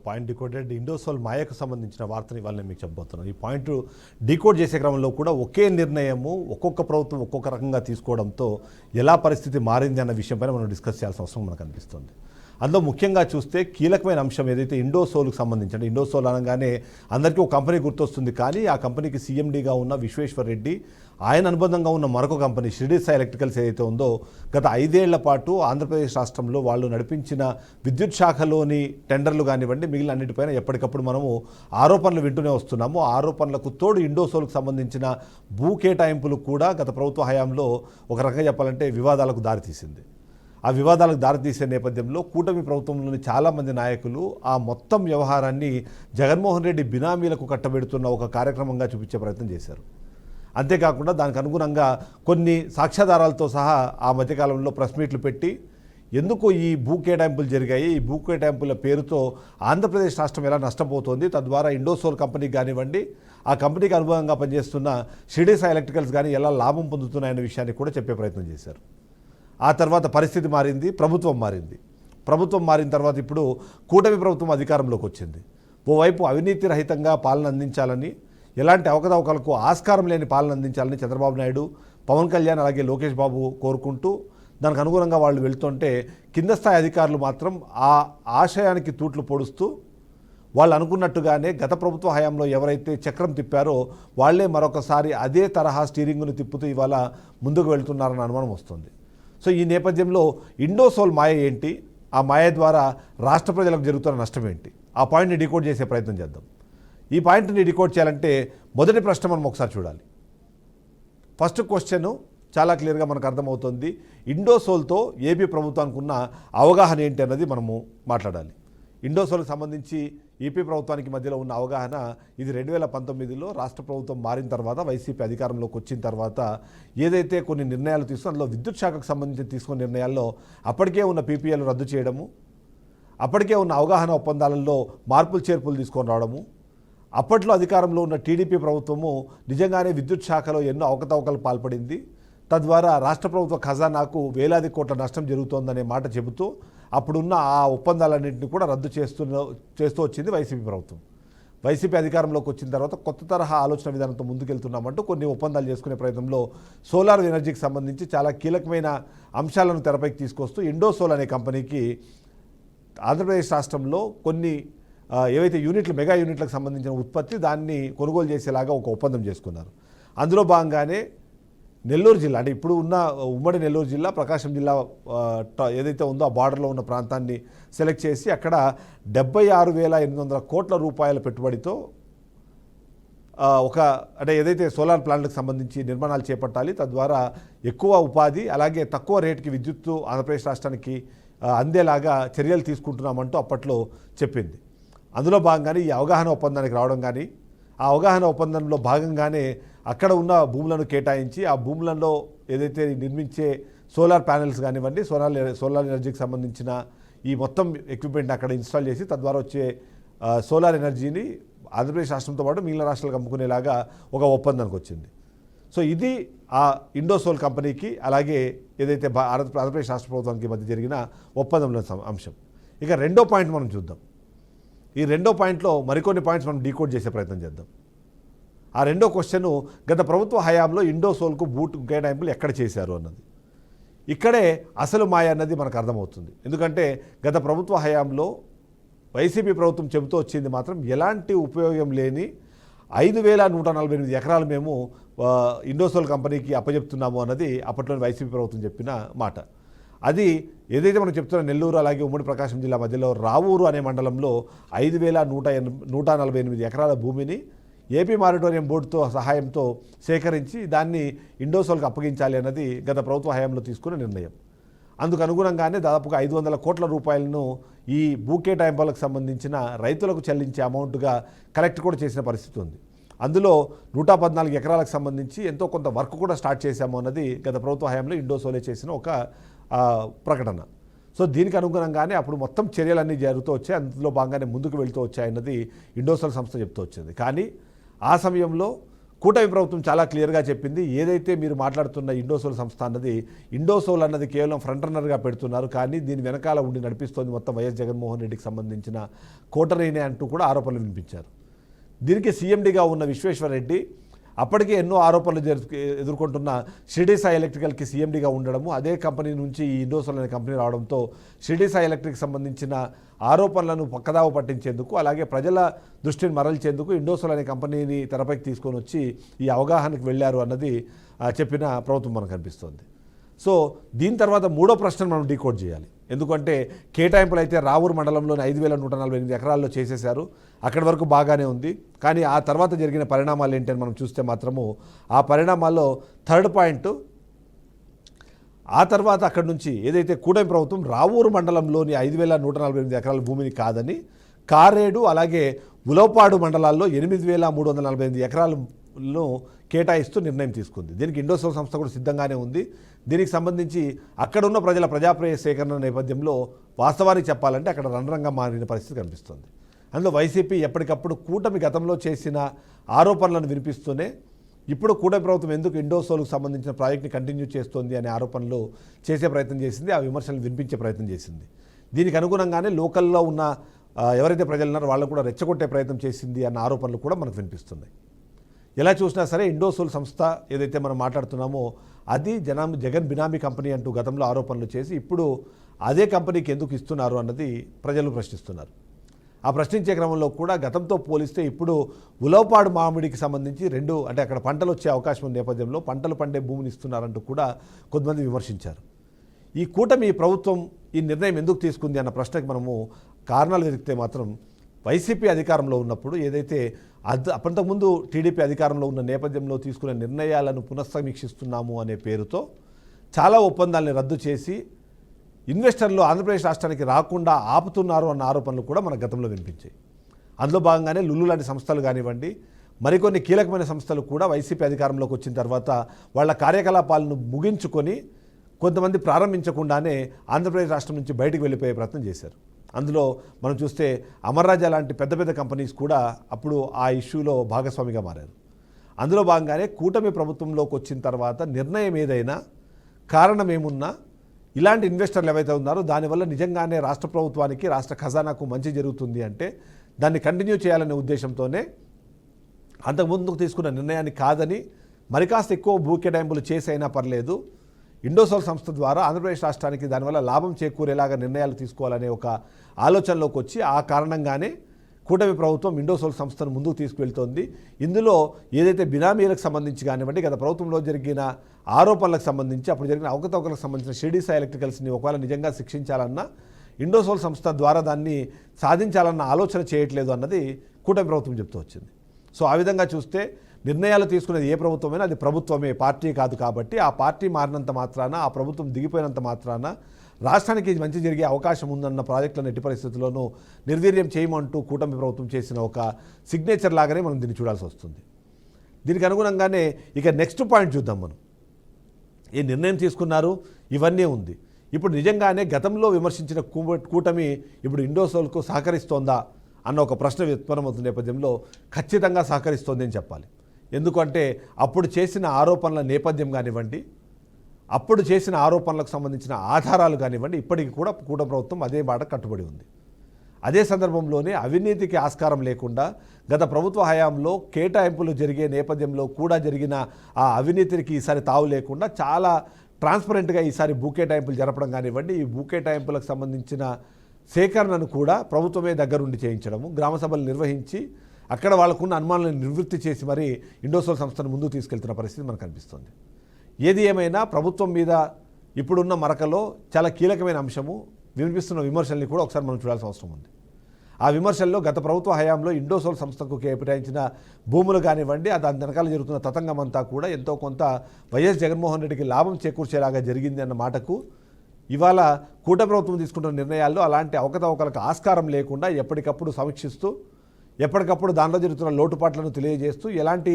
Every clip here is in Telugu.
పాయింట్ డికోడెడ్ ఇండోసోల్ మాయకు సంబంధించిన వార్తని ఇవాళ నేను మీకు చెప్పబోతున్నాను. ఈ పాయింట్ డీకోడ్ చేసే క్రమంలో కూడా ఒకే నిర్ణయము ఒక్కొక్క ప్రభుత్వం ఒక్కొక్క రకంగా తీసుకోవడంతో ఎలా పరిస్థితి మారింది అన్న విషయంపైన మనం డిస్కస్ చేయాల్సిన అవసరం మనకు అనిపిస్తుంది. అందులో ముఖ్యంగా చూస్తే కీలకమైన అంశం ఏదైతే ఇండోసోల్కి సంబంధించి, ఇండోసోల్ అనగానే అందరికీ ఒక కంపెనీ గుర్తొస్తుంది, కానీ ఆ కంపెనీకి సీఎండీగా ఉన్న విశ్వేశ్వర్ రెడ్డి, ఆయన అనుబంధంగా ఉన్న మరొక కంపెనీ షిరిడి సాయి ఎలక్ట్రికల్స్ ఏదైతే ఉందో గత 5 ఏళ్ల పాటు ఆంధ్రప్రదేశ్ రాష్ట్రంలో వాళ్ళు నడిపించిన విద్యుత్ శాఖలోని టెండర్లు కానివ్వండి, మిగిలిన అన్నిటిపైన ఎప్పటికప్పుడు మనము ఆరోపణలు వింటూనే వస్తున్నాము. ఆరోపణలకు తోడు ఇండోసోల్కి సంబంధించిన భూ కేటాయింపులు కూడా గత ప్రభుత్వ హయాంలో ఒక రకంగా చెప్పాలంటే వివాదాలకు దారితీసింది. ఆ వివాదాలకు దారితీసే నేపథ్యంలో కూటమి ప్రభుత్వంలోని చాలామంది నాయకులు ఆ మొత్తం వ్యవహారాన్ని జగన్మోహన్ రెడ్డి బినామీలకు కట్టబెడుతున్న ఒక కార్యక్రమంగా చూపించే ప్రయత్నం చేశారు. అంతేకాకుండా దానికి అనుగుణంగా కొన్ని సాక్ష్యాధారాలతో సహా ఆ మధ్యకాలంలో ప్రెస్ మీట్లు పెట్టి ఎందుకు ఈ భూ కేటాయింపులు జరిగాయి, ఈ భూ కేటాయింపుల పేరుతో ఆంధ్రప్రదేశ్ రాష్ట్రం ఎలా నష్టపోతుంది, తద్వారా ఇండోసోల్ కంపెనీకి కానివ్వండి, ఆ కంపెనీకి అనుగుణంగా పనిచేస్తున్న షిరిడి సాయి ఎలక్ట్రికల్స్ కానీ ఎలా లాభం పొందుతున్నాయనే విషయాన్ని కూడా చెప్పే ప్రయత్నం చేశారు. ఆ తర్వాత పరిస్థితి మారింది, ప్రభుత్వం మారింది. ప్రభుత్వం మారిన తర్వాత ఇప్పుడు కూటమి ప్రభుత్వం అధికారంలోకి వచ్చింది. ఓవైపు అవినీతి రహితంగా పాలన అందించాలని, ఎలాంటి అవకతవకలకు ఆస్కారం లేని పాలన అందించాలని చంద్రబాబు నాయుడు, పవన్ కళ్యాణ్ అలాగే లోకేష్ బాబు కోరుకుంటూ దానికి అనుగుణంగా వాళ్ళు వెళ్తుంటే కింద స్థాయి అధికారులు మాత్రం ఆ ఆశయానికి తూట్లు పొడుస్తూ వాళ్ళు అనుకున్నట్టుగానే గత ప్రభుత్వ హయాంలో ఎవరైతే చక్రం తిప్పారో వాళ్లే మరొకసారి అదే తరహా స్టీరింగ్ను తిప్పుతూ ఇవాళ ముందుకు వెళ్తున్నారన్న అనుమానం వస్తుంది. సో ఈ నేపథ్యంలో ఇండోసోల్ మాయ ఏంటి, ఆ మాయ ద్వారా రాష్ట్ర ప్రజలకు జరుగుతున్న నష్టం ఏంటి, ఆ పాయింట్ని డికోడ్ చేసే ప్రయత్నం చేద్దాం. ఈ పాయింట్ని డికోడ్ చేయాలంటే మొదటి ప్రశ్న మనం ఒకసారి చూడాలి. ఫస్ట్ క్వశ్చన్ చాలా క్లియర్గా మనకు అర్థమవుతుంది. ఇండోసోల్తో ఏపీ ప్రభుత్వానికి ఉన్న అవగాహన ఏంటి అన్నది మనము మాట్లాడాలి. ఇండోసోల్కి సంబంధించి ఏపీ ప్రభుత్వానికి మధ్యలో ఉన్న అవగాహన ఇది 2019లో రాష్ట్ర ప్రభుత్వం మారిన తర్వాత, వైసీపీ అధికారంలోకి వచ్చిన తర్వాత ఏదైతే కొన్ని నిర్ణయాలు తీసుకుని అందులో విద్యుత్ శాఖకు సంబంధించి తీసుకున్న నిర్ణయాల్లో అప్పటికే ఉన్న పీపీఎల్ రద్దు చేయడము, అప్పటికే ఉన్న అవగాహన ఒప్పందాలలో మార్పులు చేర్పులు తీసుకొని రావడము, అప్పట్లో అధికారంలో ఉన్న టీడీపీ ప్రభుత్వము నిజంగానే విద్యుత్ శాఖలో ఎన్నో అవకతవకలు పాల్పడింది, తద్వారా రాష్ట్ర ప్రభుత్వ ఖజానాకు వేలాది కోట్ల నష్టం జరుగుతోందనే మాట చెబుతూ అప్పుడున్న ఆ ఒప్పందాలన్నింటినీ కూడా రద్దు చేస్తూ వచ్చింది వైసీపీ ప్రభుత్వం. వైసీపీ అధికారంలోకి వచ్చిన తర్వాత కొత్త తరహా ఆలోచన విధానంతో ముందుకెళ్తున్నామంటూ కొన్ని ఒప్పందాలు చేసుకునే ప్రయత్నంలో సోలార్ ఎనర్జీకి సంబంధించి చాలా కీలకమైన అంశాలను తెరపైకి తీసుకొస్తూ ఇండోసోల్ అనే కంపెనీకి ఆంధ్రప్రదేశ్ రాష్ట్రంలో కొన్ని ఏవైతే యూనిట్లు, మెగా యూనిట్లకు సంబంధించిన ఉత్పత్తి దాన్ని కొనుగోలు చేసేలాగా ఒక ఒప్పందం చేసుకున్నారు. అందులో భాగంగానే నెల్లూరు జిల్లా, అంటే ఇప్పుడు ఉన్న ఉమ్మడి నెల్లూరు జిల్లా, ప్రకాశం జిల్లా ఏదైతే ఉందో ఆ బార్డర్లో ఉన్న ప్రాంతాన్ని సెలెక్ట్ చేసి అక్కడ 76,800 కోట్ల రూపాయల పెట్టుబడితో అంటే ఏదైతే సోలార్ ప్లాంట్లకు సంబంధించి నిర్మాణాలు చేపట్టాలి, తద్వారా ఎక్కువ ఉపాధి అలాగే తక్కువ రేటుకి విద్యుత్తు ఆంధ్రప్రదేశ్ రాష్ట్రానికి అందేలాగా చర్యలు తీసుకుంటున్నామంటూ అప్పట్లో చెప్పింది. అందులో భాగంగానే ఈ అవగాహన ఒప్పందానికి రావడం కానీ, ఆ అవగాహన ఒప్పందంలో భాగంగానే అక్కడ ఉన్న భూములను కేటాయించి ఆ భూములలో ఏదైతే నిర్మించే సోలార్ ప్యానెల్స్ కానివ్వండి, సోలార్ ఎనర్జీకి సంబంధించిన ఈ మొత్తం ఎక్విప్మెంట్ అక్కడ ఇన్స్టాల్ చేసి తద్వారా వచ్చే సోలార్ ఎనర్జీని ఆంధ్రప్రదేశ్ రాష్ట్రంతో పాటు మిగిలిన రాష్ట్రాలకు అమ్ముకునేలాగా ఒక ఒప్పందానికి వచ్చింది. సో ఇది ఆ ఇండోసోల్ కంపెనీకి అలాగే ఏదైతే ఆంధ్రప్రదేశ్ రాష్ట్ర ప్రభుత్వానికి మధ్య జరిగిన ఒప్పందంలో అంశం. ఇక రెండో పాయింట్ మనం చూద్దాం. ఈ రెండో పాయింట్లో మరికొన్ని పాయింట్స్ మనం డీకోడ్ చేసే ప్రయత్నం చేద్దాం. ఆ రెండో క్వశ్చన్, గత ప్రభుత్వ హయాంలో ఇండోసోల్కు బూట్ కేటాయింపులు ఎక్కడ చేశారు అన్నది. ఇక్కడే అసలు మాయ అన్నది మనకు అర్థమవుతుంది. ఎందుకంటే గత ప్రభుత్వ హయాంలో వైసీపీ ప్రభుత్వం చెబుతూ వచ్చింది మాత్రం ఎలాంటి ఉపయోగం లేని 5,148 ఎకరాలు మేము ఇండోసోల్ కంపెనీకి అప్పచెప్తున్నాము అన్నది అప్పట్లో వైసీపీ ప్రభుత్వం చెప్పిన మాట. అది ఏదైతే మనం చెప్తున్న నెల్లూరు అలాగే ఉమ్మడి ప్రకాశం జిల్లా మధ్యలో రావూరు అనే మండలంలో 5,148 ఎకరాల భూమిని ఏపీ మారిటోరియం బోర్డుతో సహాయంతో సేకరించి దాన్ని ఇండోసోల్కి అప్పగించాలి అన్నది గత ప్రభుత్వ హయాంలో తీసుకున్న నిర్ణయం. అందుకు అనుగుణంగానే దాదాపుగా 500 కోట్ల రూపాయలను ఈ భూ కేటాయింపులకు సంబంధించిన రైతులకు చెల్లించే అమౌంట్గా కలెక్ట్ కూడా చేసిన పరిస్థితి ఉంది. అందులో 114 ఎకరాలకు సంబంధించి ఎంతో కొంత వర్క్ కూడా స్టార్ట్ చేశాము అన్నది గత ప్రభుత్వ హయాంలో ఇండోసోలే చేసిన ఒక ప్రకటన. సో దీనికి అనుగుణంగానే అప్పుడు మొత్తం చర్యలన్నీ జరుగుతూ వచ్చాయి, అందులో భాగంగానే ముందుకు వెళ్తూ వచ్చాయన్నది ఇండోసోల్ సంస్థ చెప్తూ వచ్చింది. కానీ ఆ సమయంలో కూటమి ప్రభుత్వం చాలా క్లియర్గా చెప్పింది, ఏదైతే మీరు మాట్లాడుతున్న ఇండోసోల్ సంస్థ అన్నది ఇండోసోల్ అన్నది కేవలం ఫ్రంట్ రన్నర్గా పెడుతున్నారు, కానీ దీని వెనకాల ఉండి నడిపిస్తోంది మొత్తం వైఎస్ జగన్మోహన్ రెడ్డికి సంబంధించిన కోటరీనే అంటూ కూడా ఆరోపణలు వినిపించారు. దీనికి సీఎండీగా ఉన్న విశ్వేశ్వరరెడ్డి అప్పటికే ఎన్నో ఆరోపణలు ఎదుర్కొంటున్న షిరిడి సాయి ఎలక్ట్రికల్కి సీఎండీగా ఉండడము, అదే కంపెనీ నుంచి ఈ ఇండోసోల్ అనే కంపెనీ రావడంతో షిరిడి సాయి ఎలక్ట్రిక్ సంబంధించిన ఆరోపణలను పక్కదావ పట్టించేందుకు, అలాగే ప్రజల దృష్టిని మరల్చేందుకు ఇండోసోల్ అనే కంపెనీని తెరపైకి తీసుకొని వచ్చి ఈ అవగాహనకు వెళ్ళారు అన్నది చెప్పిన ప్రభుత్వం మనకు కనిపిస్తోంది. సో దీని తర్వాత మూడో ప్రశ్నను మనం డీకోడ్ చేయాలి. ఎందుకంటే కేటాయింపులు అయితే రావూరు మండలంలోని 5,148 ఎకరాల్లో చేసేశారు, అక్కడి వరకు బాగానే ఉంది. కానీ ఆ తర్వాత జరిగిన పరిణామాలు ఏంటని మనం చూస్తే మాత్రము ఆ పరిణామాల్లో థర్డ్ పాయింట్, ఆ తర్వాత అక్కడి నుంచి ఏదైతే కూటమి ప్రభుత్వం రావూరు మండలంలోని 5,148 ఎకరాల భూమిని కాదని కారేడు అలాగే ఉలవపాడు మండలాల్లో 8,348 ఎకరాలను కేటాయిస్తూ నిర్ణయం తీసుకుంది. దీనికి ఇండోసోల్ సంస్థ కూడా సిద్ధంగానే ఉంది. దీనికి సంబంధించి అక్కడున్న ప్రజల ప్రజాప్రయ సేకరణ నేపథ్యంలో వాస్తవానికి చెప్పాలంటే అక్కడ రణరంగం మారిన పరిస్థితి కనిపిస్తుంది. అందులో వైసీపీ ఎప్పటికప్పుడు కూటమి గతంలో చేసిన ఆరోపణలను వినిపిస్తూనే ఇప్పుడు కూటమి ప్రభుత్వం ఎందుకు ఇండోసోల్కు సంబంధించిన ప్రాజెక్ట్ని కంటిన్యూ చేస్తోంది అనే ఆరోపణలు చేసే ప్రయత్నం చేసింది, ఆ విమర్శలు వినిపించే ప్రయత్నం చేసింది. దీనికి అనుగుణంగానే లోకల్లో ఉన్న ఎవరైతే ప్రజలు ఉన్నారో వాళ్ళు కూడా రెచ్చగొట్టే ప్రయత్నం చేసింది అన్న ఆరోపణలు కూడా మనకు వినిపిస్తున్నాయి. ఎలా చూసినా సరే ఇండోసోల్ సంస్థ ఏదైతే మనం మాట్లాడుతున్నామో అది జగన్ బినామీ కంపెనీ అంటూ గతంలో ఆరోపణలు చేసి ఇప్పుడు అదే కంపెనీకి ఎందుకు ఇస్తున్నారు అన్నది ప్రజలు ప్రశ్నిస్తున్నారు. ఆ ప్రశ్నించే క్రమంలో కూడా గతంతో పోలిస్తే ఇప్పుడు ఉలవపాడు మామిడికి సంబంధించి అంటే అక్కడ పంటలు వచ్చే అవకాశం ఉన్న నేపథ్యంలో పంటలు పండే భూమిని ఇస్తున్నారంటూ కూడా కొంతమంది విమర్శించారు. ఈ కూటమి ప్రభుత్వం ఈ నిర్ణయం ఎందుకు తీసుకుంది అన్న ప్రశ్నకి మనము కారణాలు వెతికితే మాత్రం వైసీపీ అధికారంలో ఉన్నప్పుడు ఏదైతే అంతకుముందు టీడీపీ అధికారంలో ఉన్న నేపథ్యంలో తీసుకునే నిర్ణయాలను పునఃసమీక్షిస్తున్నాము అనే పేరుతో చాలా ఒప్పందాలని రద్దు చేసి ఇన్వెస్టర్లు ఆంధ్రప్రదేశ్ రాష్ట్రానికి రాకుండా ఆపుతున్నారు అన్న ఆరోపణలు కూడా మన గతంలో వినిపించాయి. అందులో భాగంగానే లుల్లు లాంటి సంస్థలు కానివ్వండి, మరికొన్ని కీలకమైన సంస్థలు కూడా వైసీపీ అధికారంలోకి వచ్చిన తర్వాత వాళ్ళ కార్యకలాపాలను ముగించుకొని కొంతమంది ప్రారంభించకుండానే ఆంధ్రప్రదేశ్ రాష్ట్రం నుంచి బయటకు వెళ్ళిపోయే ప్రయత్నం చేశారు. అందులో మనం చూస్తే అమర్రాజా లాంటి పెద్ద పెద్ద కంపెనీస్ కూడా అప్పుడు ఆ ఇష్యూలో భాగస్వామిగా మారారు. అందులో భాగంగానే కూటమి ప్రభుత్వంలోకి వచ్చిన తర్వాత నిర్ణయం ఏదైనా కారణం ఏమున్నా ఇలాంటి ఇన్వెస్టర్లు ఏవైతే ఉన్నారో దానివల్ల నిజంగానే రాష్ట్ర ప్రభుత్వానికి రాష్ట్ర ఖజానాకు మంచి జరుగుతుంది అంటే దాన్ని కంటిన్యూ చేయాలనే ఉద్దేశంతోనే అంతకుముందుకు తీసుకున్న నిర్ణయాన్ని కాదని మరి కాస్త ఎక్కువ భూ కేటాయింపులు చేసైనా పర్లేదు, ఇండోసోల్ సంస్థ ద్వారా ఆంధ్రప్రదేశ్ రాష్ట్రానికి దానివల్ల లాభం చేకూరేలాగా నిర్ణయాలు తీసుకోవాలనే ఒక ఆలోచనలోకి వచ్చి ఆ కారణంగానే కూటమి ప్రభుత్వం ఇండోసోల్ సంస్థను ముందుకు తీసుకువెళ్తోంది. ఇందులో ఏదైతే బినామీలకు సంబంధించి కానివ్వండి, గత ప్రభుత్వంలో జరిగిన ఆరోపణలకు సంబంధించి అప్పుడు జరిగిన అవకతవకలకు సంబంధించిన షిరిడి సాయి ఎలక్ట్రికల్స్ని ఒకవేళ నిజంగా శిక్షించాలన్నా ఇండోసోల్ సంస్థ ద్వారా దాన్ని సాధించాలన్న ఆలోచన చేయట్లేదు అన్నది కూటమి ప్రభుత్వం చెప్తూ వచ్చింది. సో ఆ విధంగా చూస్తే నిర్ణయాలు తీసుకునేది ఏ ప్రభుత్వమైనా అది ప్రభుత్వమే, పార్టీ కాదు. కాబట్టి ఆ పార్టీ మారినంత మాత్రాన, ఆ ప్రభుత్వం దిగిపోయినంత మాత్రాన రాష్ట్రానికి మంచి జరిగే అవకాశం ఉందన్న ప్రాజెక్టులను ఎట్టి పరిస్థితుల్లోనూ నిర్వీర్యం చేయమంటూ కూటమి ప్రభుత్వం చేసిన ఒక సిగ్నేచర్ లాగానే మనం దీన్ని చూడాల్సి వస్తుంది. దీనికి అనుగుణంగానే ఇక నెక్స్ట్ పాయింట్ చూద్దాం. మనం ఏ నిర్ణయం తీసుకున్నారు ఇవన్నీ ఉంది. ఇప్పుడు నిజంగానే గతంలో విమర్శించిన కూటమి ఇప్పుడు ఇండోసోల్కు సహకరిస్తోందా అన్న ఒక ప్రశ్న ఉత్పన్నమవుతున్న నేపథ్యంలో ఖచ్చితంగా సహకరిస్తోంది అని చెప్పాలి. ఎందుకంటే అప్పుడు చేసిన ఆరోపణల నేపథ్యం కానివ్వండి, అప్పుడు చేసిన ఆరోపణలకు సంబంధించిన ఆధారాలు కానివ్వండి, ఇప్పటికీ కూడా కూటమి ప్రభుత్వం అదే బాట కట్టుబడి ఉంది. అదే సందర్భంలోనే అవినీతికి ఆస్కారం లేకుండా గత ప్రభుత్వ హయాంలో కేటాయింపులు జరిగే నేపథ్యంలో కూడా జరిగిన ఆ అవినీతికి ఈసారి తావు లేకుండా చాలా ట్రాన్స్పరెంట్గా ఈసారి భూ కేటాయింపులు జరపడం కానివ్వండి, ఈ భూ కేటాయింపులకు సంబంధించిన సేకరణను కూడా ప్రభుత్వమే దగ్గరుండి చేయించడము, గ్రామ సభలు నిర్వహించి అక్కడ వాళ్ళకున్న అనుమానాలను నివృత్తి చేసి మరీ ఇండోసోల్ సంస్థను ముందుకు తీసుకెళ్తున్న పరిస్థితి మనకు కనిపిస్తుంది. ఏది ఏమైనా ప్రభుత్వం మీద ఇప్పుడున్న మరకలో చాలా కీలకమైన అంశము వినిపిస్తున్న విమర్శల్ని కూడా ఒకసారి మనం చూడాల్సిన అవసరం ఉంది. ఆ విమర్శల్లో గత ప్రభుత్వ హయాంలో ఇండోసోల్ సంస్థకు కేటాయించిన భూములు కానివ్వండి, దాని వెనకాల జరుగుతున్న తతంగం అంతా కూడా ఎంతో కొంత వైఎస్ జగన్మోహన్ రెడ్డికి లాభం చేకూర్చేలాగా జరిగింది అన్న మాటకు ఇవాళ కూటమి ప్రభుత్వం తీసుకుంటున్న నిర్ణయాల్లో అలాంటి అవకతవకలకు ఆస్కారం లేకుండా ఎప్పటికప్పుడు సమీక్షిస్తూ ఎప్పటికప్పుడు దానిలో జరుగుతున్న లోటుపాట్లను తెలియజేస్తూ ఎలాంటి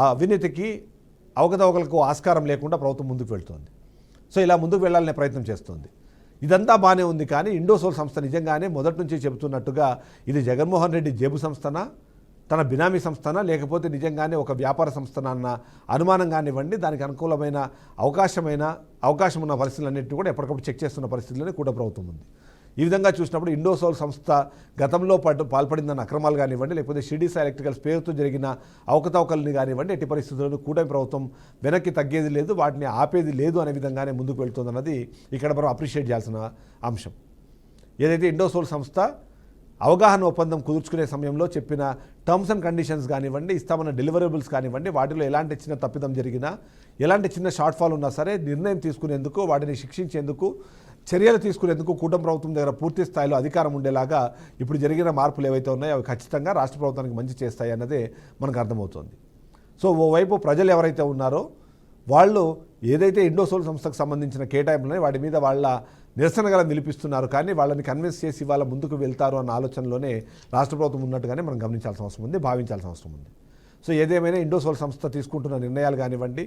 అవినీతికి అవకతవకలకు ఆస్కారం లేకుండా ప్రభుత్వం ముందుకు వెళ్తోంది. సో ఇలా ముందుకు వెళ్ళాలనే ప్రయత్నం చేస్తోంది. ఇదంతా బాగానే ఉంది. కానీ ఇండోసోల్ సంస్థ నిజంగానే మొదటి నుంచి చెబుతున్నట్టుగా ఇది జగన్మోహన్ రెడ్డి జేబు సంస్థనా, తన బినామీ సంస్థన లేకపోతే నిజంగానే ఒక వ్యాపార సంస్థన అన్న అనుమానం కానివ్వండి, దానికి అనుకూలమైన అవకాశం ఉన్న పరిస్థితులన్నింటినీ కూడా ఎప్పటికప్పుడు చెక్ చేస్తున్న పరిస్థితుల్లోనే కూటమి ప్రభుత్వం ఉంది. ఈ విధంగా చూసినప్పుడు ఇండోసోల్ సంస్థ గతంలో పాల్పడిందన్న అక్రమాలు కానివ్వండి, లేకపోతే షిర్డీ సాయి ఎలక్ట్రికల్స్ పేరుతో జరిగిన అవకతవకల్ని కానివ్వండి, ఎట్టి పరిస్థితుల్లో కూటమి ప్రభుత్వం వెనక్కి తగ్గేది లేదు, వాటిని ఆపేది లేదు అనే విధంగానే ముందుకు వెళ్తుందన్నది ఇక్కడ మనం అప్రిషియేట్ చేయాల్సిన అంశం. ఏదైతే ఇండోసోల్ సంస్థ అవగాహన ఒప్పందం కుదుర్చుకునే సమయంలో చెప్పిన టర్మ్స్ అండ్ కండిషన్స్ కానివ్వండి, ఇస్తామన్న డెలివరబుల్స్ కానివ్వండి, వాటిలో ఎలాంటి చిన్న తప్పిదం జరిగినా, ఎలాంటి చిన్న షార్ట్ ఫాల్ ఉన్నా సరే నిర్ణయం తీసుకునేందుకు, వాటిని శిక్షించేందుకు, చర్యలు తీసుకునేందుకు కూటమి ప్రభుత్వం దగ్గర పూర్తి స్థాయిలో అధికారం ఉండేలాగా ఇప్పుడు జరిగిన మార్పులు ఏవైతే ఉన్నాయో అవి ఖచ్చితంగా రాష్ట్ర ప్రభుత్వానికి మంచి చేస్తాయి అన్నదే మనకు అర్థమవుతుంది. సో ఓవైపు ప్రజలు ఎవరైతే ఉన్నారో వాళ్ళు ఏదైతే ఇండోసోల్ సంస్థకు సంబంధించిన కేటాయింపులని వాటి మీద వాళ్ళ నిరసనగా నిలిపిస్తున్నారు, కానీ వాళ్ళని కన్విన్స్ చేసి వాళ్ళ ముందుకు వెళ్తారు అన్న ఆలోచనలోనే రాష్ట్ర ప్రభుత్వం ఉన్నట్టుగానే మనం గమనించాల్సిన అవసరం ఉంది, భావించాల్సిన అవసరం ఉంది. సో ఏదేమైనా ఇండోసోల్ సంస్థ తీసుకుంటున్న నిర్ణయాలు కానివ్వండి,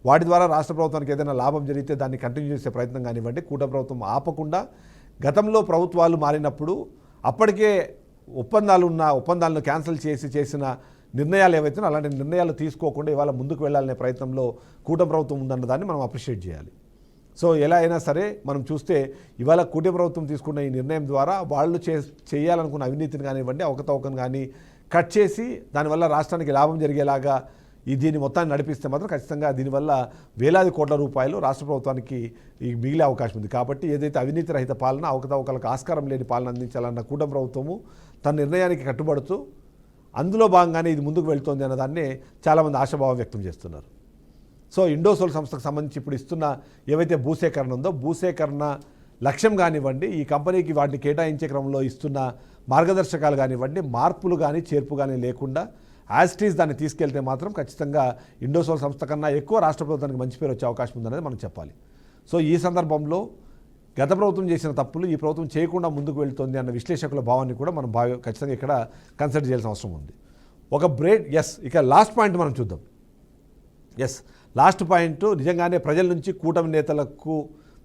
వాటి ద్వారా రాష్ట్ర ప్రభుత్వానికి ఏదైనా లాభం జరిగితే దాన్ని కంటిన్యూ చేసే ప్రయత్నం కానివ్వండి, కూటమి ప్రభుత్వం ఆపకుండా గతంలో ప్రభుత్వాలు మారినప్పుడు అప్పటికే ఒప్పందాలను క్యాన్సిల్ చేసిన నిర్ణయాలు ఏవైతే అలాంటి నిర్ణయాలు తీసుకోకుండా ఇవాళ ముందుకు వెళ్ళాలనే ప్రయత్నంలో కూటమి ప్రభుత్వం ఉందన్న దాన్ని మనం అప్రిషియేట్ చేయాలి. సో ఎలా అయినా సరే మనం చూస్తే ఇవాళ కూటమి ప్రభుత్వం తీసుకున్న ఈ నిర్ణయం ద్వారా వాళ్ళు చేయాలనుకున్న అవినీతిని కానివ్వండి, అవకతవకను కానీ కట్ చేసి దానివల్ల రాష్ట్రానికి లాభం జరిగేలాగా దీన్ని మొత్తాన్ని నడిపిస్తే మాత్రం ఖచ్చితంగా దీనివల్ల వేలాది కోట్ల రూపాయలు రాష్ట్ర ప్రభుత్వానికి మిగిలే అవకాశం ఉంది. కాబట్టి ఏదైతే అవినీతి రహిత పాలన, అవకతవకలకు ఆస్కారం లేని పాలన అందించాలన్న కూటమి ప్రభుత్వము తన నిర్ణయానికి కట్టుబడుతూ అందులో భాగంగానే ఇది ముందుకు వెళ్తోంది అన్నదాన్ని చాలామంది ఆశాభావం వ్యక్తం చేస్తున్నారు. సో ఇండోసోల్ సంస్థకు సంబంధించి ఇప్పుడు ఇస్తున్న ఏవైతే భూసేకరణ ఉందో భూసేకరణ లక్ష్యం కానివ్వండి, ఈ కంపెనీకి వాటిని కేటాయించే క్రమంలో ఇస్తున్న మార్గదర్శకాలు కానివ్వండి, మార్పులు కానీ చేర్పు కానీ లేకుండా యాజ్ ఇట్ ఈజ్ దాన్ని తీసుకెళ్తే మాత్రం ఖచ్చితంగా ఇండోసోల్ సంస్థ కన్నా ఎక్కువ రాష్ట్ర ప్రభుత్వానికి మంచి పేరు వచ్చే అవకాశం ఉందనేది మనం చెప్పాలి. సో ఈ సందర్భంలో గత ప్రభుత్వం చేసిన తప్పులు ఈ ప్రభుత్వం చేయకుండా ముందుకు వెళ్తుంది అన్న విశ్లేషకుల భావాన్ని కూడా మనం ఖచ్చితంగా ఇక్కడ కన్సిడర్ చేయాల్సిన అవసరం ఉంది. ఒక బ్రేక్ ఇక లాస్ట్ పాయింట్ మనం చూద్దాం. లాస్ట్ పాయింట్ నిజంగానే ప్రజల నుంచి కూటమి నేతలకు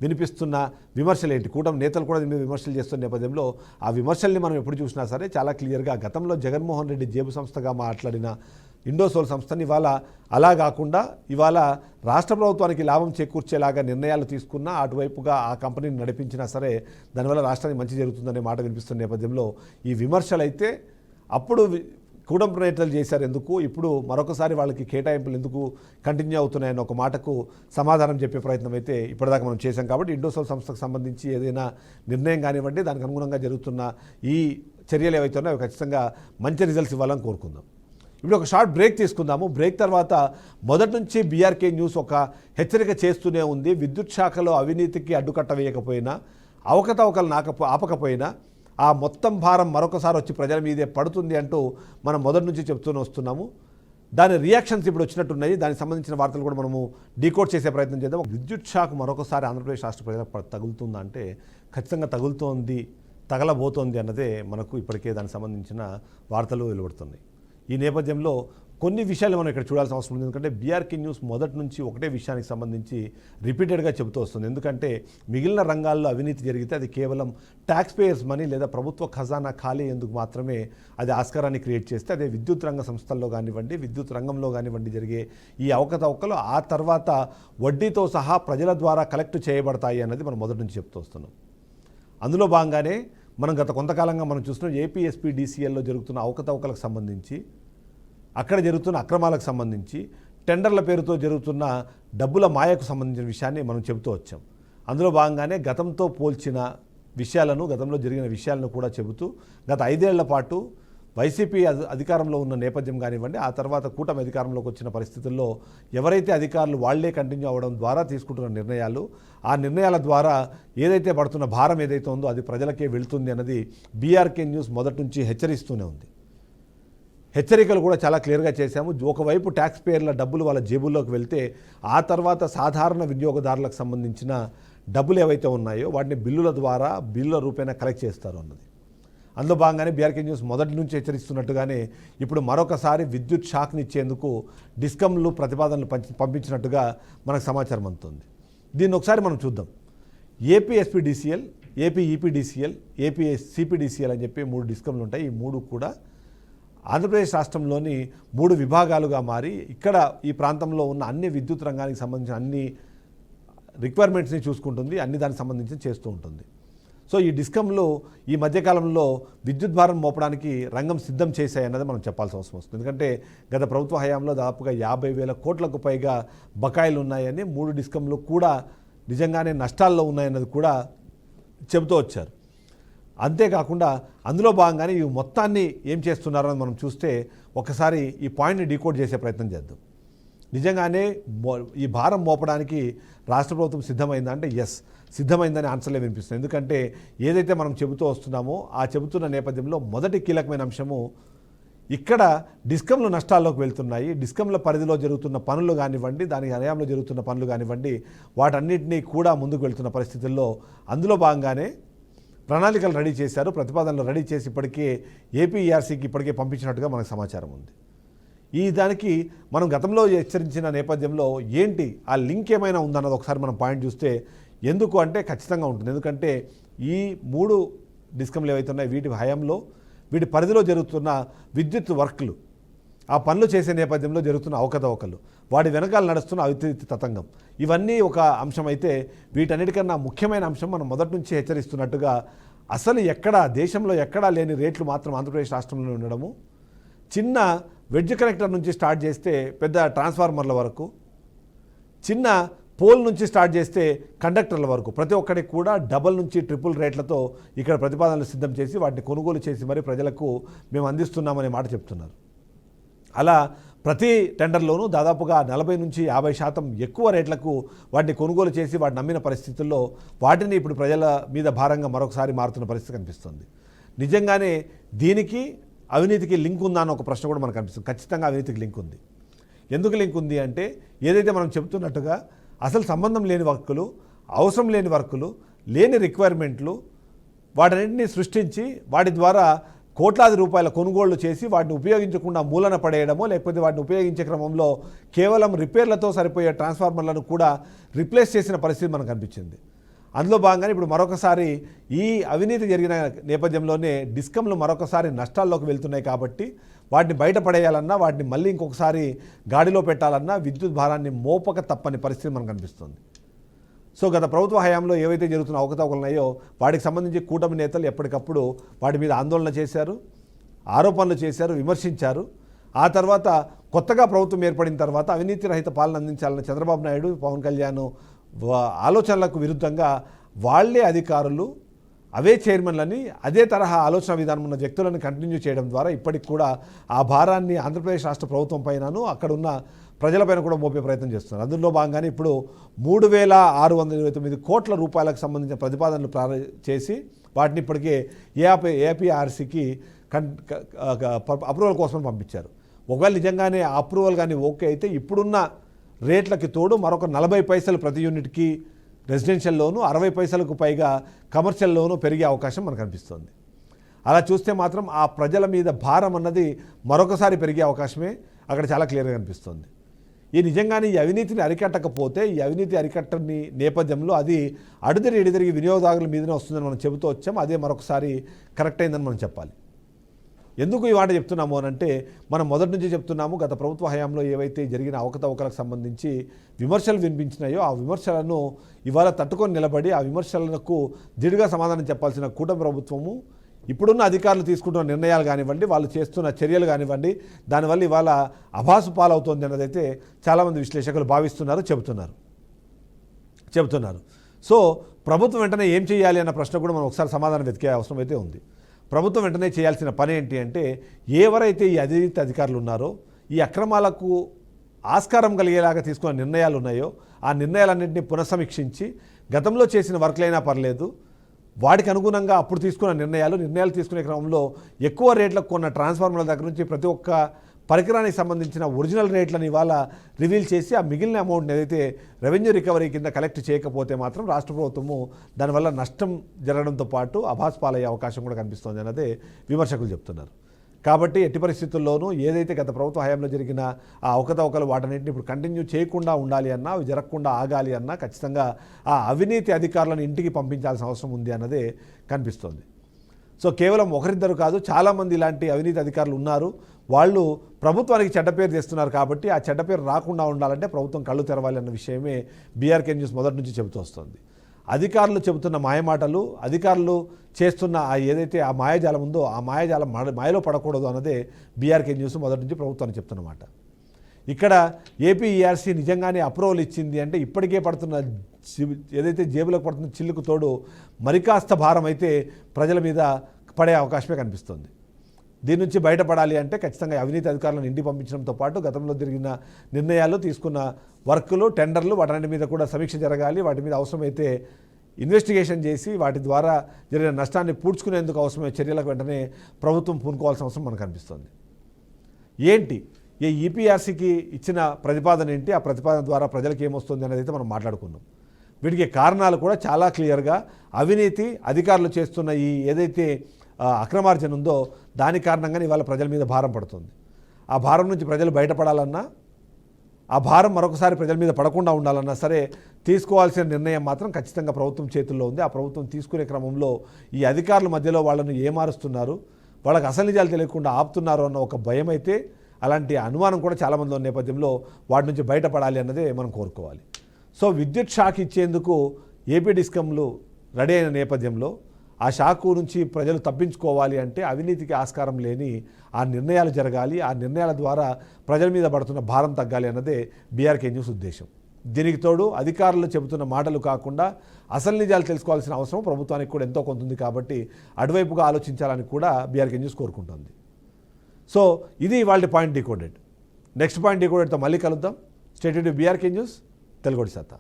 వినిపిస్తున్న విమర్శలు ఏంటి, కూటమి నేతలు కూడా దీని మీద విమర్శలు చేస్తున్న నేపథ్యంలో ఆ విమర్శల్ని మనం ఎప్పుడు చూసినా సరే చాలా క్లియర్గా గతంలో జగన్మోహన్ రెడ్డి జేబు సంస్థగా మాట్లాడిన ఇండోసోల్ సంస్థని ఇవాళ అలా కాకుండా ఇవాళ రాష్ట్ర ప్రభుత్వానికి లాభం చేకూర్చేలాగా నిర్ణయాలు తీసుకున్నా, అటువైపుగా ఆ కంపెనీని నడిపించినా సరే దానివల్ల రాష్ట్రానికి మంచి జరుగుతుందనే మాట వినిపిస్తున్న నేపథ్యంలో ఈ విమర్శలు అయితే అప్పుడు కూటమి నేతలు చేశారు ఎందుకు, ఇప్పుడు మరొకసారి వాళ్ళకి కేటాయింపులు ఎందుకు కంటిన్యూ అవుతున్నాయన్న ఒక మాటకు సమాధానం చెప్పే ప్రయత్నం అయితే ఇప్పటిదాకా మనం చేశాం. కాబట్టి ఇండోసోల్ సంస్థకు సంబంధించి ఏదైనా నిర్ణయం కానివ్వండి, దానికి అనుగుణంగా జరుగుతున్న ఈ చర్యలు ఏవైతే ఉన్నాయో ఖచ్చితంగా మంచి రిజల్ట్స్ ఇవ్వాలని కోరుకుందాం. ఇప్పుడు ఒక షార్ట్ బ్రేక్ తీసుకుందాము. బ్రేక్ తర్వాత మొదటి నుంచి బీఆర్కే న్యూస్ ఒక హెచ్చరిక చేస్తూనే ఉంది. విద్యుత్ శాఖలో అవినీతికి అడ్డుకట్ట వేయకపోయినా, అవకతవకలు ఆపకపోయినా ఆ మొత్తం భారం మరొకసారి వచ్చి ప్రజల మీదే పడుతుంది అంటూ మనం మొదటి నుంచి చెప్తూనే వస్తున్నాము. దాని రియాక్షన్స్ ఇప్పుడు వచ్చినట్టున్నాయి. దానికి సంబంధించిన వార్తలు కూడా మనము డీకోడ్ చేసే ప్రయత్నం చేద్దాం. విద్యుత్ షాక్ మరొకసారి ఆంధ్రప్రదేశ్ రాష్ట్ర ప్రజలకు తగులుతుందా అంటే ఖచ్చితంగా తగలబోతోంది అన్నదే మనకు ఇప్పటికే దానికి సంబంధించిన వార్తలు వెలువడుతున్నాయి. ఈ నేపథ్యంలో కొన్ని విషయాలు మనం ఇక్కడ చూడాల్సిన అవసరం ఉంది. ఎందుకంటే బీఆర్కే న్యూస్ మొదటి నుంచి ఒకటే విషయానికి సంబంధించి రిపీటెడ్గా చెబుతూ వస్తుంది. ఎందుకంటే మిగిలిన రంగాల్లో అవినీతి జరిగితే అది కేవలం ట్యాక్స్ పేయర్స్ మనీ లేదా ప్రభుత్వ ఖజానా ఖాళీ ఎందుకు మాత్రమే అది ఆస్కారాన్ని క్రియేట్ చేస్తే, అదే విద్యుత్ రంగ సంస్థల్లో కానివ్వండి, విద్యుత్ రంగంలో కానివ్వండి జరిగే ఈ అవకతవకలు ఆ తర్వాత వడ్డీతో సహా ప్రజల ద్వారా కలెక్ట్ చేయబడతాయి అన్నది మనం మొదటి నుంచి చెప్తూ వస్తున్నాం. అందులో భాగంగానే మనం గత కొంతకాలంగా మనం చూస్తున్నాం ఏపీఎస్పీడీసీఎల్లో జరుగుతున్న అవకతవకలకు సంబంధించి, అక్కడ జరుగుతున్న అక్రమాలకు సంబంధించి, టెండర్ల పేరుతో జరుగుతున్న డబ్బుల మాయకు సంబంధించిన విషయాన్ని మనం చెబుతూ వచ్చాం. అందులో భాగంగానే గతంతో పోల్చిన విషయాలను, గతంలో జరిగిన విషయాలను కూడా చెబుతూ గత 5 ఏళ్ల పాటు వైసీపీ అధికారంలో ఉన్న నేపథ్యం కానివ్వండి, ఆ తర్వాత కూటమి అధికారంలోకి వచ్చిన పరిస్థితుల్లో ఎవరైతే అధికారులు వాళ్లే కంటిన్యూ అవ్వడం ద్వారా తీసుకుంటున్న నిర్ణయాలు, ఆ నిర్ణయాల ద్వారా ఏదైతే పడుతున్న భారం ఏదైతే ఉందో అది ప్రజలకే వెళుతుంది అన్నది బీఆర్కే న్యూస్ మొదటి నుంచి హెచ్చరిస్తూనే ఉంది. హెచ్చరికలు కూడా చాలా క్లియర్గా చేశాము. ఒకవైపు ట్యాక్స్ పేయర్ల డబ్బులు వాళ్ళ జేబుల్లోకి వెళ్తే ఆ తర్వాత సాధారణ వినియోగదారులకు సంబంధించిన డబ్బులు ఏవైతే ఉన్నాయో వాటిని బిల్లుల రూపేణా కలెక్ట్ చేస్తారు అన్నది. అందులో భాగంగానే బీఆర్కే న్యూస్ మొదటి నుంచి హెచ్చరిస్తున్నట్టుగానే ఇప్పుడు మరొకసారి విద్యుత్ షాక్ని ఇచ్చేందుకు డిస్కంలు ప్రతిపాదనలు పంపించినట్టుగా మనకు సమాచారం అందుతుంది. దీన్ని ఒకసారి మనం చూద్దాం. APSPDCL, AP EPDCL, AP CPDCL అని చెప్పి 3 డిస్కంలు ఉంటాయి. ఈ 3 కూడా ఆంధ్రప్రదేశ్ రాష్ట్రంలోని 3 విభాగాలుగా మారి ఇక్కడ ఈ ప్రాంతంలో ఉన్న అన్ని విద్యుత్ రంగానికి సంబంధించిన అన్ని రిక్వైర్మెంట్స్ని చూసుకుంటుంది, అన్ని దానికి సంబంధించి చేస్తూ ఉంటుంది. సో ఈ డిస్కంలు ఈ మధ్యకాలంలో విద్యుత్ భారం మోపడానికి రంగం సిద్ధం చేశాయన్నది మనం చెప్పాల్సిన అవసరం వస్తుంది. ఎందుకంటే గత ప్రభుత్వ హయాంలో దాదాపుగా 50,000 కోట్లకు పైగా బకాయిలు ఉన్నాయని 3 డిస్కంలు కూడా నిజంగానే నష్టాల్లో ఉన్నాయన్నది కూడా చెబుతూ వచ్చారు. అంతేకాకుండా అందులో భాగంగానే ఈ మొత్తాన్ని ఏం చేస్తున్నారో మనం చూస్తే ఒకసారి ఈ పాయింట్ని డీకోడ్ చేసే ప్రయత్నం చేద్దాం. నిజంగానే ఈ భారం మోపడానికి రాష్ట్ర ప్రభుత్వం సిద్ధమైందా అంటే ఎస్, సిద్ధమైందని ఆన్సర్లే వినిపిస్తుంది. ఎందుకంటే ఏదైతే మనం చెబుతూ వస్తున్నామో ఆ చెబుతున్న నేపథ్యంలో మొదటి కీలకమైన అంశము ఇక్కడ డిస్కంలు నష్టాల్లోకి వెళ్తున్నాయి. డిస్కంల పరిధిలో జరుగుతున్న పనులు కానివ్వండి, దాని హయాంలో జరుగుతున్న పనులు కానివ్వండి, వాటన్నిటినీ కూడా ముందుకు వెళ్తున్న పరిస్థితుల్లో అందులో భాగంగానే ప్రణాళికలు రెడీ చేశారు, ప్రతిపాదనలు రెడీ చేసి ఇప్పటికే ఏపీఈఆర్సీకి ఇప్పటికే పంపించినట్టుగా మనకు సమాచారం ఉంది. ఈ దానికి మనం గతంలో హెచ్చరించిన నేపథ్యంలో ఏంటి ఆ లింక్ ఏమైనా ఉందన్నది ఒకసారి మనం పాయింట్ చూస్తే ఎందుకు అంటే ఖచ్చితంగా ఉంటుంది. ఎందుకంటే ఈ 3 డిస్కంలు ఏవైతే ఉన్నాయో వీటి హయాంలో వీటి పరిధిలో జరుగుతున్న విద్యుత్ వర్క్లు, ఆ పనులు చేసే నేపథ్యంలో జరుగుతున్న అవకతవకలు, వాటి వెనకాల నడుస్తున్న అవినీతి తతంగం, ఇవన్నీ ఒక అంశం అయితే వీటన్నిటికన్నా ముఖ్యమైన అంశం మనం మొదటి నుంచి హెచ్చరిస్తున్నట్టుగా అసలు ఎక్కడా దేశంలో ఎక్కడా లేని రేట్లు మాత్రం ఆంధ్రప్రదేశ్ రాష్ట్రంలో ఉండడము. చిన్న వెడ్జ్ కనెక్టర్ నుంచి స్టార్ట్ చేస్తే పెద్ద ట్రాన్స్ఫార్మర్ల వరకు, చిన్న పోల్ నుంచి స్టార్ట్ చేస్తే కండక్టర్ల వరకు ప్రతి ఒక్కరికి కూడా డబల్ నుంచి ట్రిపుల్ రేట్లతో ఇక్కడ ప్రతిపాదనలు సిద్ధం చేసి వాటిని కొనుగోలు చేసి మరి ప్రజలకు మేము అందిస్తున్నామనే మాట చెప్తున్నారు. అలా ప్రతి టెండర్లోనూ దాదాపుగా 40 నుంచి 50% ఎక్కువ రేట్లకు వాటిని కొనుగోలు చేసి వాటిని నమ్మిన పరిస్థితుల్లో వాటిని ఇప్పుడు ప్రజల మీద భారంగా మరొకసారి మారుతున్న పరిస్థితి కనిపిస్తుంది. నిజంగానే దీనికి అవినీతికి లింక్ ఉందా అని ఒక ప్రశ్న కూడా మనకు కనిపిస్తుంది. ఖచ్చితంగా అవినీతికి లింక్ ఉంది. ఎందుకు లింక్ ఉంది అంటే ఏదైతే మనం చెబుతున్నట్టుగా అసలు సంబంధం లేని వర్కులు, అవసరం లేని వర్కులు, లేని రిక్వైర్మెంట్లు వాటన్నింటినీ సృష్టించి వాటి ద్వారా కోట్లాది రూపాయల కొనుగోళ్లు చేసి వాటిని ఉపయోగించకుండా మూలన పడేయడమో లేకపోతే వాటిని ఉపయోగించే క్రమంలో కేవలం రిపేర్లతో సరిపోయే ట్రాన్స్ఫార్మర్లను కూడా రిప్లేస్ చేసిన పరిస్థితి మనకు కనిపించింది. అందులో భాగంగానే ఇప్పుడు మరొకసారి ఈ అవినీతి జరిగిన నేపథ్యంలోనే డిస్కంలు మరొకసారి నష్టాల్లోకి వెళ్తున్నాయి. కాబట్టి వాటిని బయటపడేయాలన్నా, వాటిని మళ్ళీ ఇంకొకసారి గాడిలో పెట్టాలన్నా విద్యుత్ భారాన్ని మోపక తప్పని పరిస్థితి మనకు కనిపిస్తుంది. సో గత ప్రభుత్వ హయాంలో ఏవైతే జరుగుతున్న అవకతవకలు ఉన్నాయో వాటికి సంబంధించి కూటమి నేతలు ఎప్పటికప్పుడు వాటి మీద ఆందోళన చేశారు, ఆరోపణలు చేశారు, విమర్శించారు. ఆ తర్వాత కొత్తగా ప్రభుత్వం ఏర్పడిన తర్వాత అవినీతి రహిత పాలన అందించాలని చంద్రబాబు నాయుడు, పవన్ కళ్యాణ్ ఆలోచనలకు విరుద్ధంగా వాళ్లే అధికారులు, అవే చైర్మన్లని, అదే తరహా ఆలోచన విధానం ఉన్న వ్యక్తులను కంటిన్యూ చేయడం ద్వారా ఇప్పటికి కూడా ఆ భారాన్ని ఆంధ్రప్రదేశ్ రాష్ట్ర ప్రభుత్వం పైనను అక్కడున్న ప్రజలపైన కూడా మోపే ప్రయత్నం చేస్తున్నారు. అందులో భాగంగానే ఇప్పుడు 3,629 కోట్ల రూపాయలకు సంబంధించిన ప్రతిపాదనలు చేసి వాటిని ఇప్పటికే ఏపీఆర్సీకి అప్రూవల్ కోసం పంపించారు. ఒకవేళ నిజంగానే ఆ అప్రూవల్ కానీ ఓకే అయితే ఇప్పుడున్న రేట్లకి తోడు మరొక 40 పైసలు ప్రతి యూనిట్కి రెసిడెన్షియల్ లోను, 60 పైసలకు పైగా కమర్షియల్ లోను పెరిగే అవకాశం మనకు కనిపిస్తుంది. అలా చూస్తే మాత్రం ఆ ప్రజల మీద భారం అన్నది మరొకసారి పెరిగే అవకాశమే అక్కడ చాలా క్లియర్గా కనిపిస్తుంది. ఈ నిజంగానే ఈ అవినీతిని అరికట్టకపోతే, ఈ అవినీతి అరికట్టని నేపథ్యంలో అది అడుదిరిగి వినియోగదారుల మీదనే వస్తుందని మనం చెబుతూ వచ్చాం. అదే మరొకసారి కరెక్ట్ అయిందని మనం చెప్పాలి. ఎందుకు ఈ మాట చెప్తున్నాము అని అంటే మనం మొదటి నుంచి చెప్తున్నాము, గత ప్రభుత్వ హయాంలో ఏవైతే జరిగిన అవకతవకలకు సంబంధించి విమర్శలు వినిపించినాయో ఆ విమర్శలను ఇవాళ తట్టుకొని నిలబడి ఆ విమర్శలకు దిడుగా సమాధానం చెప్పాల్సిన కూటమి ప్రభుత్వము ఇప్పుడున్న అధికారులు తీసుకుంటున్న నిర్ణయాలు కానివ్వండి, వాళ్ళు చేస్తున్న చర్యలు కానివ్వండి, దానివల్ల ఇవాళ అభాసు పాలవుతోంది అన్నదైతే చాలామంది విశ్లేషకులు భావిస్తున్నారు, చెబుతున్నారు. సో ప్రభుత్వం వెంటనే ఏం చేయాలి అన్న ప్రశ్న కూడా మనం ఒకసారి సమాధానం వెతికే అవసరం అయితే ఉంది. ప్రభుత్వం వెంటనే చేయాల్సిన పని ఏంటి అంటే ఎవరైతే ఈ అవినీతి అధికారులు ఉన్నారో, ఈ అక్రమాలకు ఆస్కారం కలిగేలాగా తీసుకున్న నిర్ణయాలు ఉన్నాయో ఆ నిర్ణయాలన్నింటినీ పునఃసమీక్షించి గతంలో చేసిన వర్క్లైనా పర్లేదు, వాటికి అనుగుణంగా అప్పుడు తీసుకున్న నిర్ణయాలు తీసుకునే క్రమంలో ఎక్కువ రేట్లకు కొన్న ట్రాన్స్ఫార్మర్ల దగ్గర నుంచి ప్రతి ఒక్క పరికరానికి సంబంధించిన ఒరిజినల్ రేట్లను ఇవాళ రివీల్ చేసి ఆ మిగిలిన అమౌంట్ని ఏదైతే రెవెన్యూ రికవరీ కింద కలెక్ట్ చేయకపోతే మాత్రం రాష్ట్ర ప్రభుత్వము దానివల్ల నష్టం జరగడంతో పాటు అభాస్ పాలయ్యే అవకాశం కూడా కనిపిస్తోంది అన్నదే విమర్శకులు చెప్తున్నారు. కాబట్టి ఎట్టి పరిస్థితుల్లోనూ ఏదైతే గత ప్రభుత్వ హయాంలో జరిగిన ఆ అవకతవకలు వాటన్నింటిని ఇప్పుడు కంటిన్యూ చేయకుండా ఉండాలి అన్నా, అవి జరగకుండా ఆగాలి అన్నా ఖచ్చితంగా ఆ అవినీతి అధికారులను ఇంటికి పంపించాల్సిన అవసరం ఉంది అన్నదే కనిపిస్తోంది. సో కేవలం ఒకరిద్దరు కాదు, చాలామంది ఇలాంటి అవినీతి అధికారులు ఉన్నారు. వాళ్ళు ప్రభుత్వానికి చెడ్డ పేరు తెస్తున్నారు కాబట్టి ఆ చెడ్డ పేరు రాకుండా ఉండాలంటే ప్రభుత్వం కళ్ళు తెరవాలి అన్న విషయమే బీఆర్కే న్యూస్ మొదటి నుంచి చెబుతూ వస్తుంది. అధికారులు చెబుతున్న మాయమాటలు, అధికారులు చేస్తున్న ఏదైతే ఆ మాయాజాలం ఉందో ఆ మాయాజాలం మాయలో పడకూడదు అన్నదే బీఆర్కే న్యూస్ మొదటి నుంచి ప్రభుత్వానికి చెప్తున్నమాట. ఇక్కడ ఏపీఈఆర్సీ నిజంగానే అప్రూవల్ ఇచ్చింది అంటే ఇప్పటికే పడుతున్న ఏదైతే జేబులకు పడుతున్న చిల్లుకు తోడు మరికాస్త భారం అయితే ప్రజల మీద పడే అవకాశమే కనిపిస్తుంది. దీని నుంచి బయటపడాలి అంటే ఖచ్చితంగా అవినీతి అధికారులను ఇంటికి పంపించడంతో పాటు గతంలో జరిగిన నిర్ణయాలు, తీసుకున్న వర్కులు, టెండర్లు వాటి మీద కూడా సమీక్ష జరగాలి. వాటి మీద అవసరమైతే ఇన్వెస్టిగేషన్ చేసి వాటి ద్వారా జరిగిన నష్టాన్ని పూడ్చుకునేందుకు అవసరమైన చర్యలకు వెంటనే ప్రభుత్వం పూనుకోవాల్సిన అవసరం మనకు కనిపిస్తుంది. ఏంటి ఈ ఈపీఆర్సీకి ఇచ్చిన ప్రతిపాదన ఏంటి, ఆ ప్రతిపాదన ద్వారా ప్రజలకు ఏమొస్తుంది అనేది అయితే మనం మాట్లాడుకున్నాం. వీటికి కారణాలు కూడా చాలా క్లియర్గా అవినీతి అధికారులు చేస్తున్న ఈ ఏదైతే అక్రమార్జన ఉందో దాని కారణంగానే ఇవాళ ప్రజల మీద భారం పడుతుంది. ఆ భారం నుంచి ప్రజలు బయటపడాలన్నా, ఆ భారం మరొకసారి ప్రజల మీద పడకుండా ఉండాలన్నా సరే తీసుకోవాల్సిన నిర్ణయం మాత్రం ఖచ్చితంగా ప్రభుత్వం చేతుల్లో ఉంది. ఆ ప్రభుత్వం తీసుకునే క్రమంలో ఈ అధికారుల మధ్యలో వాళ్ళను ఏమారుస్తున్నారు, వాళ్ళకి అసలు నిజాలు తెలియకుండా ఆపుతున్నారు అన్న ఒక భయం అయితే, అలాంటి అనుమానం కూడా చాలామంది ఉన్న నేపథ్యంలో వాటి నుంచి బయటపడాలి అన్నదే మనం కోరుకోవాలి. సో విద్యుత్ షాక్ ఇచ్చేందుకు ఏపీ డిస్కంలు రెడీ అయిన నేపథ్యంలో ఆ షాకు నుంచి ప్రజలు తప్పించుకోవాలి అంటే అవినీతికి ఆస్కారం లేని ఆ నిర్ణయాలు జరగాలి. ఆ నిర్ణయాల ద్వారా ప్రజల మీద పడుతున్న భారం తగ్గాలి అన్నదే బీఆర్కే న్యూస్ ఉద్దేశం. దీనికి తోడు అధికారులు చెబుతున్న మాటలు కాకుండా అసలు నిజాలు తెలుసుకోవాల్సిన అవసరం ప్రభుత్వానికి కూడా ఎంతో కొంత ఉంది కాబట్టి అటువైపుగా ఆలోచించాలని కూడా బీఆర్కే న్యూస్ కోరుకుంటుంది. సో ఇది ఇవాళ పాయింట్ డీకోడెడ్. నెక్స్ట్ పాయింట్ డీకోడెడ్తో మళ్ళీ కలుద్దాం. Stay tuned to BRK news, Telugu సత్తా.